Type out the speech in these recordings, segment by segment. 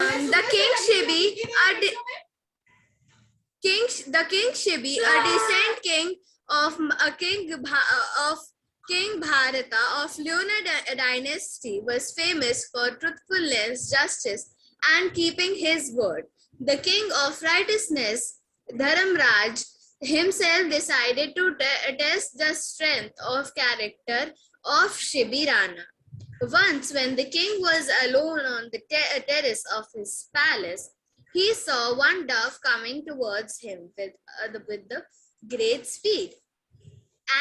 The king Shibi, the king Shibi, a descent king of King Bharata of lunar dynasty, was famous for truthfulness, justice, and keeping his word. The king of righteousness, Dharamraj, himself decided to test the strength of character of Shibi Rana. Once, when the king was alone on the terrace of his palace, he saw one dove coming towards him with the great speed.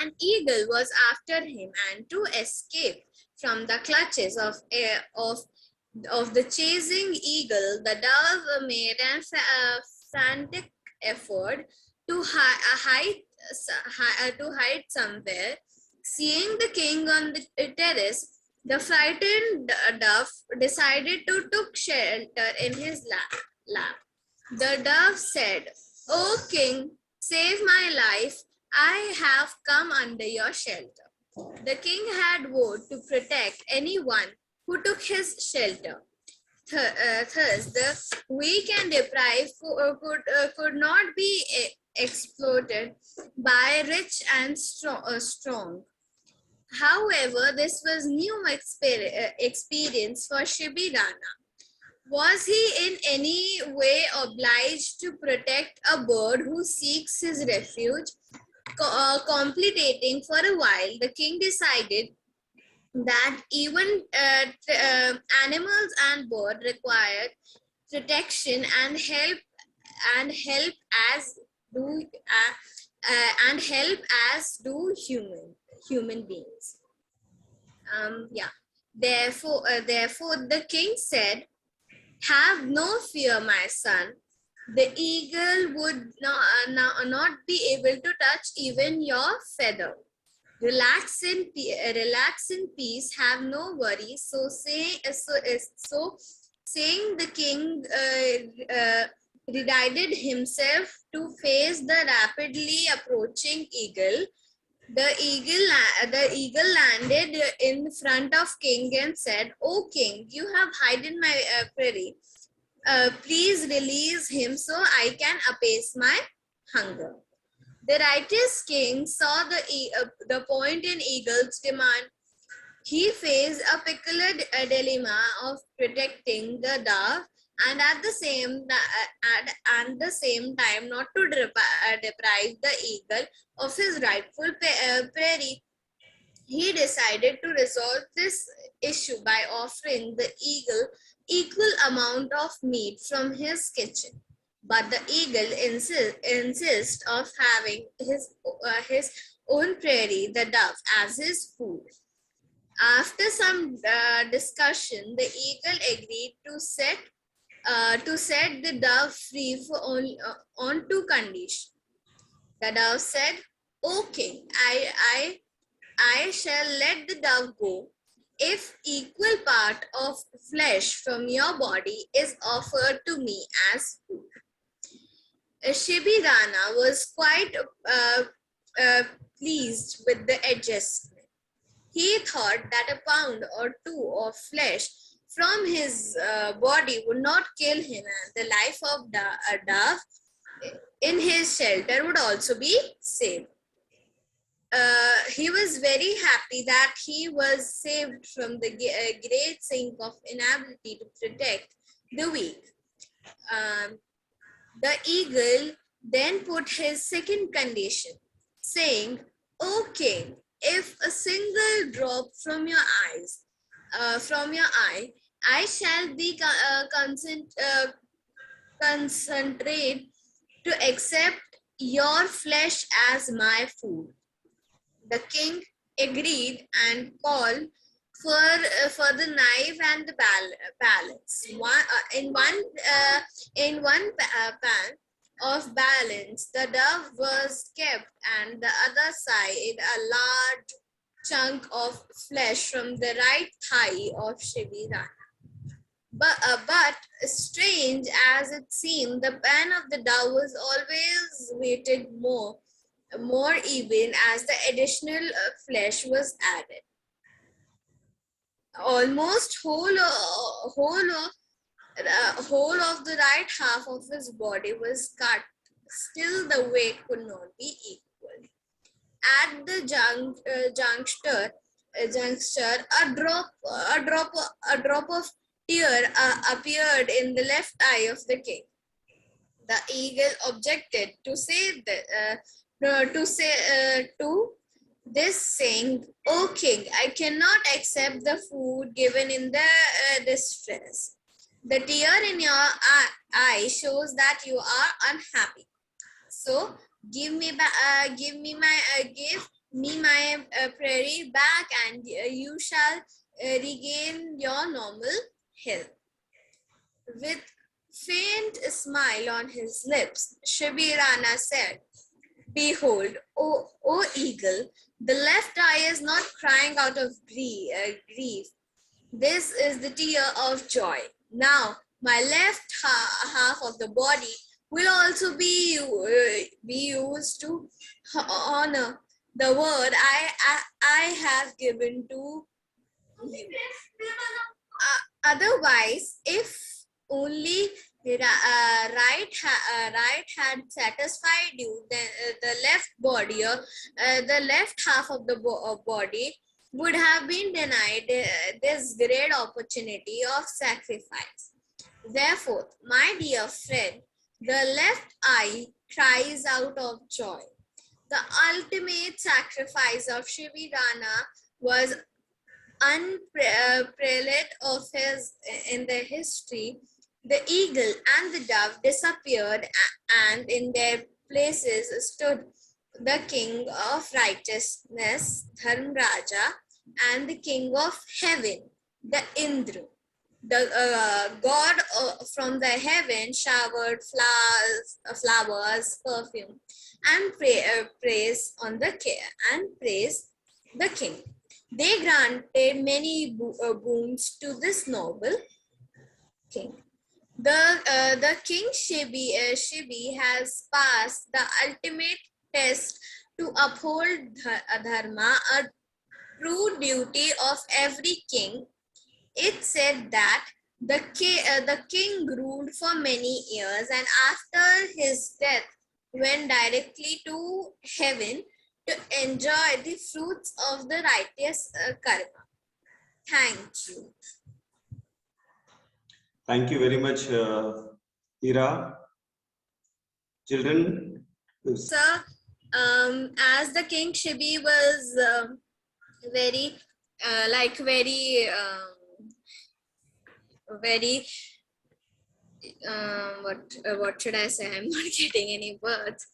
An eagle was after him, and to escape from the clutches of the chasing eagle, the dove made a frantic effort to hide somewhere. Seeing the king on the terrace, the frightened dove decided to take shelter in his lap. The dove said, "O king, save my life. I have come under your shelter." The king had vowed to protect anyone who took his shelter. Thus, the weak and deprived could not be exploited by rich and strong. However, this was new experience for Shibi Rana. Was he in any way obliged to protect a bird who seeks his refuge? Complicating for a while, the king decided that even animals and birds required protection as do and help as do human beings. Yeah. Therefore, the king said, "Have no fear, my son. The eagle would not be able to touch even your feather. Relax in peace. Have no worries." So saying, the king readied himself to face the rapidly approaching eagle. The eagle landed in front of king and said, "O king, you have hidden my prey. Please release him so I can appease my hunger." The righteous king saw the point in eagle's demand. He faced a peculiar dilemma of protecting the dove and at the same time not to deprive the eagle of his rightful prey. He decided to resolve this issue by offering the eagle equal amount of meat from his kitchen. But the eagle insists of having his own prairie, the dove, as his food. After some discussion, the eagle agreed to set the dove free on two conditions. The dove said, "O king, I shall let the dove go if equal part of flesh from your body is offered to me as food." Shibi Rana was quite pleased with the adjustment. He thought that a pound or two of flesh from his body would not kill him, and the life of a dove in his shelter would also be saved. He was very happy that he was saved from the great sink of inability to protect the weak. The eagle then put his second condition, saying, "O king, if a single drop from your eye, I shall be concentrate to accept your flesh as my food." The king agreed and called for the knife and the balance. In one pan of balance, the dove was kept, and the other side a large chunk of flesh from the right thigh of Shibi Rana. But strange as it seemed, the pan of the dove was always weighted more even as the additional flesh was added. Almost whole of The whole of the right half of his body was cut. Still, the weight could not be equal. At the juncture, a drop of tear appeared in the left eye of the king. The eagle objected to say that, to this, saying, "O king, I cannot accept the food given in the distress. The tear in your eye shows that you are unhappy. So give me my prairie back, and you shall regain your normal health." With faint smile on his lips, Shibi Rana said, "Behold, O eagle, the left eye is not crying out of grief. This is the tear of joy. Now, my left half of the body will also be used to honor the word I have given to you. Otherwise, if only right had satisfied you, then the left body, the left half of the body would have been denied this great opportunity of sacrifice. Therefore, my dear friend, the left eye cries out of joy. The ultimate sacrifice of Shivirana was unparalleled of his in the history. The eagle and the dove disappeared, and in their places stood the king of righteousness, Dharmraja, and the king of heaven, the Indra. The god from the heaven showered flowers, perfume, and praise on the king. They granted many boons to this noble king. The king Shibi has passed the ultimate test to uphold dharma, a true duty of every king. It said that the king ruled for many years, and after his death went directly to heaven to enjoy the fruits of the righteous karma. Thank you. Thank you very much, Ira. Children. Sir, as the king Shibi was very very what should I say? I'm not getting any words.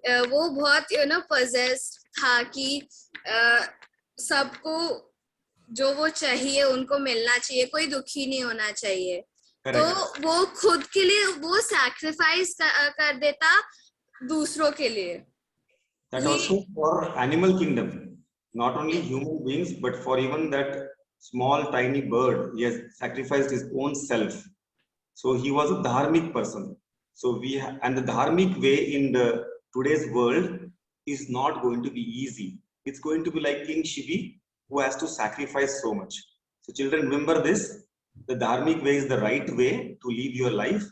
वो बहुत possessed था कि सबको जो वो चाहिए उनको मिलना चाहिए, कोई दुखी नहीं होना चाहिए. तो वो खुद के लिए वो सैक्रिफाइस कर देता दूसरों के लिए. That also for animal kingdom, not only human beings, but for even that small tiny bird, he has sacrificed his own self. So he was a dharmic person. So and the dharmic way in the today's world is not going to be easy. It's going to be like King Shibi, who has to sacrifice so much. So children, remember this, the dharmic way is the right way to live your life,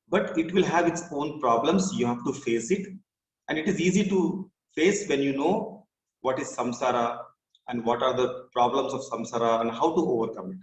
but it will have its own problems. You have to face it, and it is easy to face when you know what is samsara and what are the problems of samsara and how to overcome it.